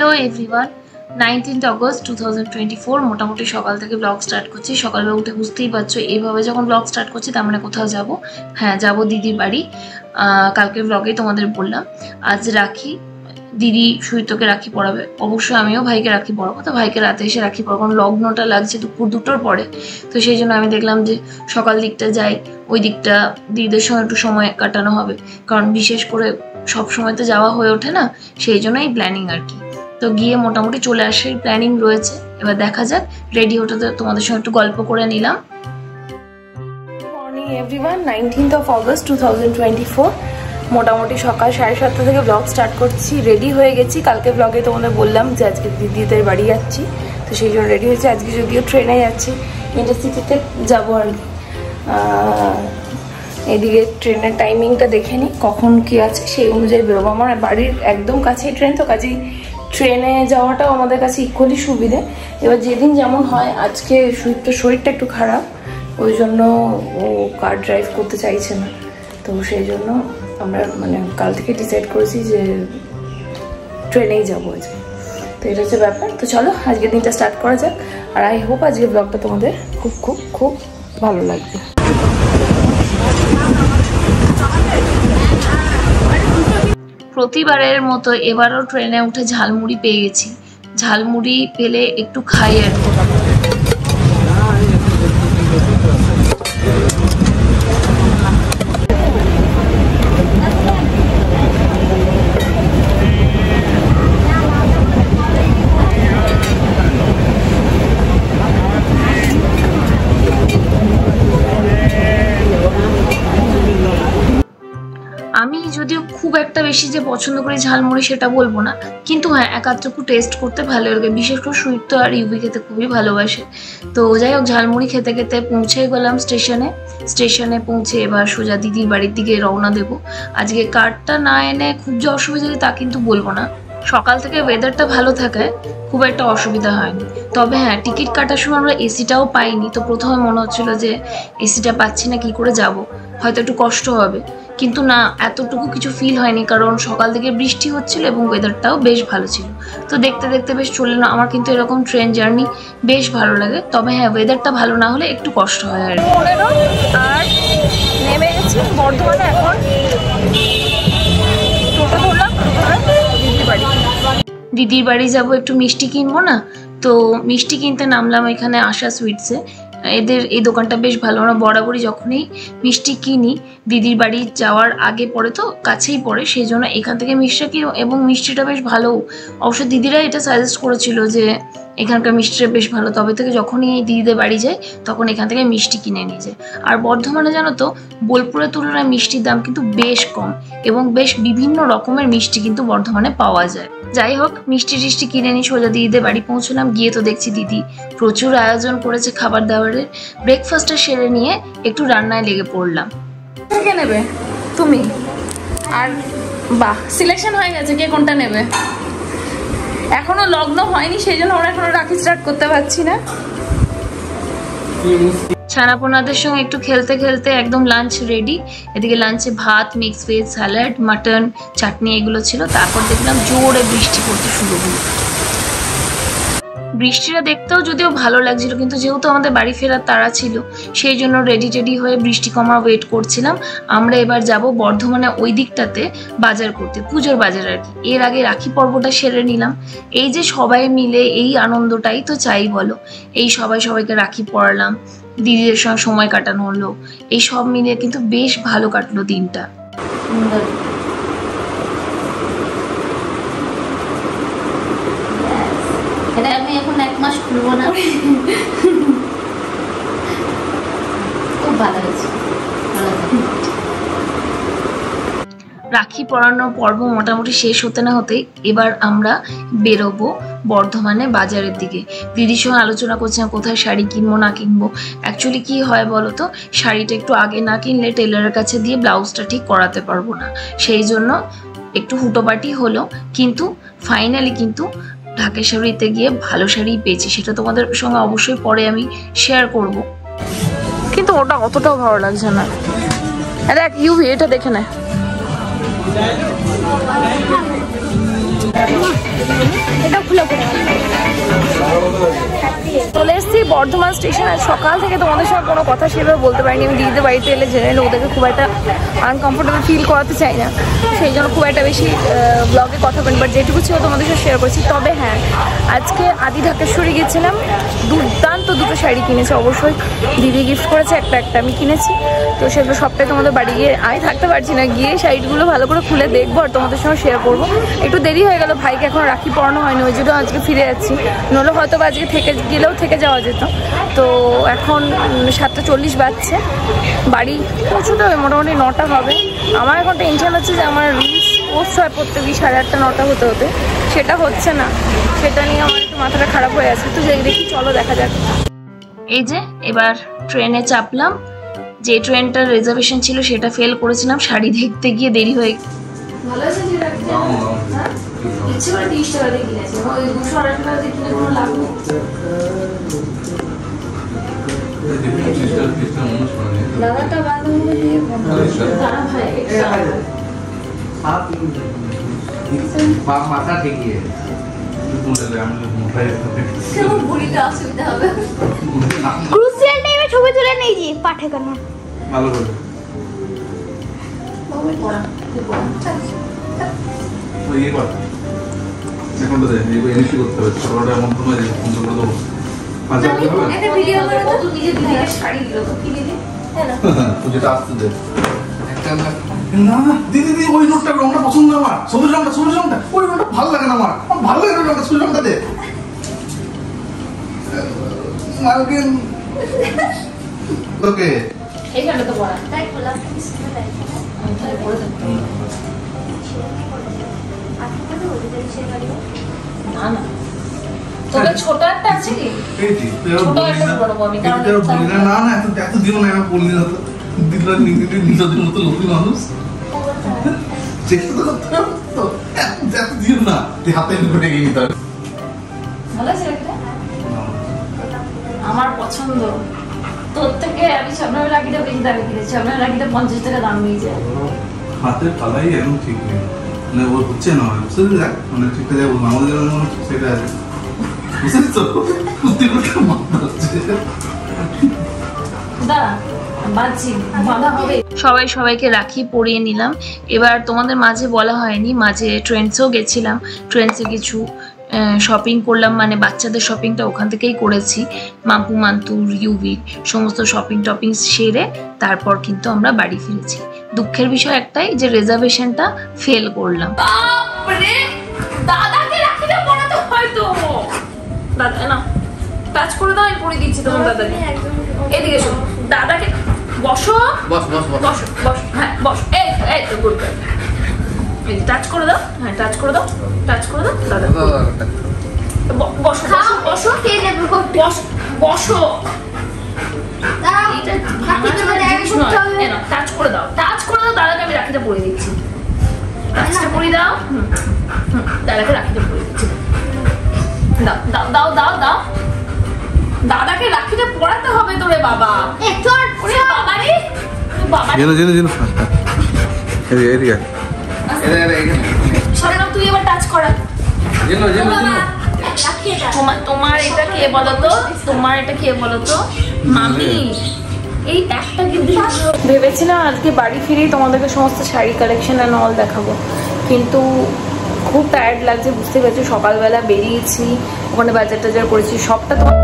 Hello everyone, 19th August 2024 মোটামুটি সকাল থেকে ব্লগ স্টার্ট করছি। সকালবেলা উঠে বুঝতেই পারছো এইভাবে যখন ব্লগ স্টার্ট করছি তার মানে কোথাও যাব। হ্যাঁ, যাব দিদির বাড়ি। কালকে ব্লগে তোমাদের বললাম আজ রাখি, দিদি সুইতকে রাখি পড়াবে। অবশ্যই আমিও ভাইকে রাখি পড়াবো, তো ভাইকে রাতে এসে রাখি পড়াবো। লগ্নটা লাগছে দুপুর 2টোর পরে, তো সেই জন্য আমি দেখলাম যে সকাল দিকটা যাই, ওই দিকটা দিদিদের সঙ্গে একটু সময় কাটানো হবে। কারণ বিশেষ করে সব সময় তো যাওয়া হয়ে ওঠে না, সেই জন্য এই প্ল্যানিং আর কি। তো গিয়ে মোটামুটি চলে আসার প্ল্যানিং রয়েছে। এবার দেখা যাক, রেডি হতে তোমাদের সঙ্গে একটু গল্প করে নিলাম। Morning everyone, 19th of August 2024 মোটামুটি সকাল 7:30 থেকে ব্লগ স্টার্ট করছি। রেডি হয়ে গেছি, কালকে ব্লগে তোমাদের বললাম যে আজকে দিদিদের বাড়ি যাচ্ছি, তো সেই জন্য রেডি হয়েছি। আজকে যদিও ট্রেনে যাচ্ছি, ইন্টারসিটিতে যাবো আর কি। এদিকে ট্রেনের টাইমিংটা দেখে নিই কখন কি আছে, সেই অনুযায়ী বেরোবো। আমার বাড়ির একদম কাছেই ট্রেন, তো কাজেই ট্রেনে যাওয়াটাও আমাদের কাছে ইকুয়ালি সুবিধে। এবার যেদিন যেমন হয়, আজকে শরীরটা একটু খারাপ, ওই জন্য ও কার ড্রাইভ করতে চাইছে না, তো সেই জন্য আমরা কাল থেকে ডিসাইড করেছি যে ট্রেনেই যাবো আজকে। তো এটা হচ্ছে ব্যাপার। তো চলো আজকের দিনটা স্টার্ট করা যাক, আর আই হোপ আজকের ব্লগটা তোমাদের খুব খুব খুব ভালো লাগবে। প্রতিবারের মতো এবারও ট্রেনে উঠে ঝালমুড়ি পেয়ে গেছি। ঝালমুড়ি পেলে একটু খাই আর কি। আমি যদিও খুব একটা বেশি যে পছন্দ করি ঝালমুড়ি সেটা বলবো না, কিন্তু হ্যাঁ একাত্তরকু টেস্ট করতে ভালো লাগে। বিশেষ করে সুইট তো আর ইউবি খেতে খুবই ভালোবাসে। তো যাই হোক, ঝালমুড়ি খেতে খেতে পৌঁছে গেলাম স্টেশনে পৌঁছে এবার সোজা দিদির বাড়ির দিকে রওনা দেবো। আজকে কার্ডটা না এনে খুব যে অসুবিধা তা কিন্তু বলবো না। সকাল থেকে ওয়েদারটা ভালো থাকায় খুব একটা অসুবিধা হয়নি। তবে হ্যাঁ, টিকিট কাটার সময় আমরা এসিটাও পাইনি, তো প্রথমে মনে হচ্ছিল যে এসিটা পাচ্ছি না, কি করে যাব, হয়তো একটু কষ্ট হবে। কিন্তু না, এতটুকু কিছু ফিল হয়নি, কারণ সকাল থেকে বৃষ্টি হচ্ছিল এবং ওয়েদারটাও বেশ ভালো ছিল। তো দেখতে দেখতে বেশ চলে না। আমার কিন্তু এরকম ট্রেন জার্নি বেশ ভালো লাগে, তবে হ্যাঁ ওয়েদারটা ভালো না হলে একটু কষ্ট হয় আর কি। আর নেমে গেছি বর্ধমানে। এখন টোটো ধরলাম, দিদির বাড়ি যাব, একটু মিষ্টি কিনবো না, তো মিষ্টি কিনতে নামলাম এখানে আশা সুইটসে। এদের এই দোকানটা বেশ ভালো। আমরা বরাবরই যখনই মিষ্টি কিনি দিদির বাড়ি যাওয়ার আগে পরে, তো কাছেই পড়ে, সেই জন্য এখান থেকে মিষ্টি কিনো, এবং মিষ্টিটা বেশ ভালো। অবশ্য দিদিরা এটা সাজেস্ট করেছিল যে এখানকার মিষ্টিটা বেশ ভালো, তবে থেকে যখনই দিদিদের বাড়ি যায় তখন এখান থেকে মিষ্টি কিনে নিয়ে যায়। আর বর্ধমানে জানো তো, বোলপুরের তুলনায় মিষ্টির দাম কিন্তু বেশ কম, এবং বেশ বিভিন্ন রকমের মিষ্টি কিন্তু বর্ধমানে পাওয়া যায়। যাই হোক, মিষ্টি টিষ্টি কিনে নিয়ে সোজা দিদিদের বাড়ি পৌঁছলাম। গিয়ে তো দেখছি দিদি প্রচুর আয়োজন করেছে খাবার দাবারের। ব্রেকফাস্টটা সেরে নিয়ে একটু রান্নায় লেগে পড়লাম। কে নেবে? তুমি? আর বাহ, সিলেকশন হয়ে গেছে কে কোনটা নেবে। এখনো লগ্ন হয়নি, সেই জন্য আমরা এখনো রাখি স্টার্ট করতে পারছি না। ছানাপোনাদের সঙ্গে একটু খেলতে খেলতে একদম লাঞ্চ রেডি। এদিকে লাঞ্চে ভাত, মিক্স ভেজ, স্যালাড, মাটন, চাটনি এগুলো ছিল। তারপর দেখলাম জোরে বৃষ্টি পড়তে শুরু হলো। বৃষ্টিটা দেখতেও যদিও ভালো লাগছিল, কিন্তু যেহেতু আমাদের বাড়ি ফেরার তাড়া ছিল, সেই জন্য রেডি হয়ে বৃষ্টি কমা ওয়েট করছিলাম। আমরা এবার যাব বর্ধমানে ওই দিকটাতে বাজার করতে, পুজোর বাজার আর কি। এর আগে রাখি পর্বটা সেরে নিলাম। এই যে সবাই মিলে এই আনন্দটাই তো চাই বলো। এই সবাইকে রাখি পরালাম, দিদিদের সঙ্গে সময় কাটানো হলো, এই সব মিলিয়ে কিন্তু বেশ ভালো কাটলো দিনটা। এটা আমি এখন 1 মাস খুলবো না। খুব ভালো হয়েছে। রাখি পরানোর পর্ব মোটামুটি শেষ হতে না হতেই এবার আমরা বেরোবো বর্ধমানে বাজারের দিকে। দিদির সঙ্গে আলোচনা করছিলাম কোথায় শাড়ি কিনবো না কিনবো। অ্যাকচুয়ালি কি হয় বলো তো, শাড়িটা একটু আগে না কিনলে টেলারের কাছে দিয়ে ব্লাউজটা ঠিক করাতে পারবো না, সেই জন্য একটু হুটোপাটি হলো। কিন্তু ফাইনালি কিন্তু ঢাকেশ্বরীতে গিয়ে ভালো শাড়ি পেয়েছি, সেটা তোমাদের সঙ্গে অবশ্যই পরে আমি শেয়ার করব। কিন্তু ওটা অতটাও ভালো লাগছে না। দেখ ইউভি, এটা দেখে নে। এটা খুলে পড়ে চলে এসেছি বর্ধমান স্টেশন। আর সকাল থেকে তোমাদের সঙ্গে কোনো কথা সেভাবে বলতে পারিনি। আমি দিদিদের বাড়িতে এলে জেনে ওদেরকে খুব একটা আনকমফোর্টেবল ফিল করাতে চাই না, সেই জন্য খুব একটা বেশি ব্লগে কথা বলি, বাট যেটুকু ছিল তোমাদের সাথে শেয়ার করছি। তবে হ্যাঁ, আজকে আদি ঢাকেশ্বরী গেছিলাম, দুর্দান্ত দুটো শাড়ি কিনেছি। অবশ্যই দিদি গিফট করেছে, একটা আমি কিনেছি। তো সেগুলো সবটাই তোমাদের বাড়ি গিয়ে আমি থাকতে পারছি না, গিয়ে শাড়িগুলো ভালো করে খুলে দেখবো আর তোমাদের সঙ্গে শেয়ার করবো। একটু দেরি হয়ে গেল, ভাইকে এখন রাখি পরানো হয়নি, ওই জন্য আজকে ফিরে যাচ্ছি। নইলে হয়তো বা আজকে থেকে যাওয়া যেত। তো এখন 7:40 বাজছে, বাড়ি পৌঁছতে হবে মোটামুটি 9টা হবে। আমার এখন টেনশন হচ্ছে যে আমার রিলস পোস্ট হয় প্রত্যেকদিন 8:30 9টা হতে সেটা হচ্ছে না, সেটা নিয়ে আমার একটু মাথাটা খারাপ হয়ে আছে। তো দেখি, চলো দেখা যাক। এই যে এবার ট্রেনে চাপলাম, যে ট্রেনটার রিজার্ভেশন ছিল সেটা ফেল করেছিলাম, শাড়ি দেখতে গিয়ে দেরি হয়ে ভালো আছে। ইচ্ছে করে 30 টাকা দিয়ে কিনেছি, ওই 200 টাকা দিয়ে কিনে কোনো লাভ নেই। দাদাটা বান্ধবী দিয়ে দাদা ভাই মাথা ঠেকিয়ে অসুবিধা হবে। ক্রুশিয়াল টাইমে ছবি তুলে নিয়েছি পাঠে কেন ভালো করে ইয়ে কর এখন তো এনএসি করতে হবে, ছোটটা এমন কোনো ফোন করে দেবো একটা ভিডিও করে তো তুই নিজে দিদিকে শাড়ি দিল তো কি দিদি তো যেটা আসতে দে না দিদি দিদি ওই নোটটা রংটা পছন্দ আমার, সবুজ রংটা ওই রংটা ভালো লাগে না, আমার ভালো লাগে না রংটা, সবুজ রংটা দে মালকিন ওকে এইখানে তো পড়া তাই খোলা আমি তাই পড়ে দেব না না। তবে ছোট একটা আছে কি? এইটি ছোট একটা বড় বমি, কারণ না না এত দিও না, আমি বলি না তো দিদিরা নিজেদের মতো লোকই মানুষ চেষ্টা তো করতে হবে তো, এত দিও না তুই হাতে করে গিয়ে নিতে হবে। ভালো আছে একটা আমার পছন্দ। তোর থেকে আমি সামনের রাখিটা বেশি দামে কিনেছি, সামনের রাখিটা 50 টাকা দাম নিয়ে যায়। হাতের পালাই এরকম ঠিক নেই, মানে ওর হচ্ছে না বুঝতে যাক, মানে ঠিকঠাক যাবো আমাদের যেমন হচ্ছে সেটা আছে বুঝলি তো, বুঝতে করতে মাথা হচ্ছে দাঁড়া বাঁচি বাঁধা হবে। সবাইকে রাখি পরিয়ে নিলাম। এবার তোমাদের মাঝে বলা হয়নি, মাঝে ট্রেন্ডসেও গেছিলাম, ট্রেন্ডসে কিছু শপিং করলাম, মানে বাচ্চাদের শপিংটা ওখান থেকেই করেছি। মাম্পু মান্তুর ইউভির সমস্ত শপিং সেরে তারপর কিন্তু আমরা বাড়ি ফিরেছি। দুঃখের বিষয় একটাই যে রিজার্ভেশনটা ফেল করলাম। দাদাকে রাখিটা পরাতে হয় তো, দাদা না টাচ করে দাও, আমি পরে দিচ্ছি তোমার দাদাকে। এদিকে এসো, দাদাকে বসো হ্যাঁ বস, এই তো গুড গার্ল। টাচ করে দাও, হ্যাঁ টাচ করে দাও দাদা বসো বসো কে নেবে বসো টাচ করে দাও দাদাকে আমি রাখিটা পরে দিচ্ছি, টাচটা পরে দাও, দাদাকে রাখিটা পরে দিচ্ছি, দাও দাদাকে রাখিটা পরাতে হবে তোরে বাবা, তুই এবার টাচ করা। তোমার এটা কে বলতো, মামি এই একটা কিন্তু ভেবেছিলাম আজকে বাড়ি ফিরেই তোমাদেরকে সমস্ত শাড়ি কালেকশন অ্যান্ড অল দেখাবো, কিন্তু খুব টায়ার্ড লাগছে বুঝতে পারছি। সকালবেলা বেরিয়েছি, ওখানে বাজার টাজার করেছি, সবটা তোমার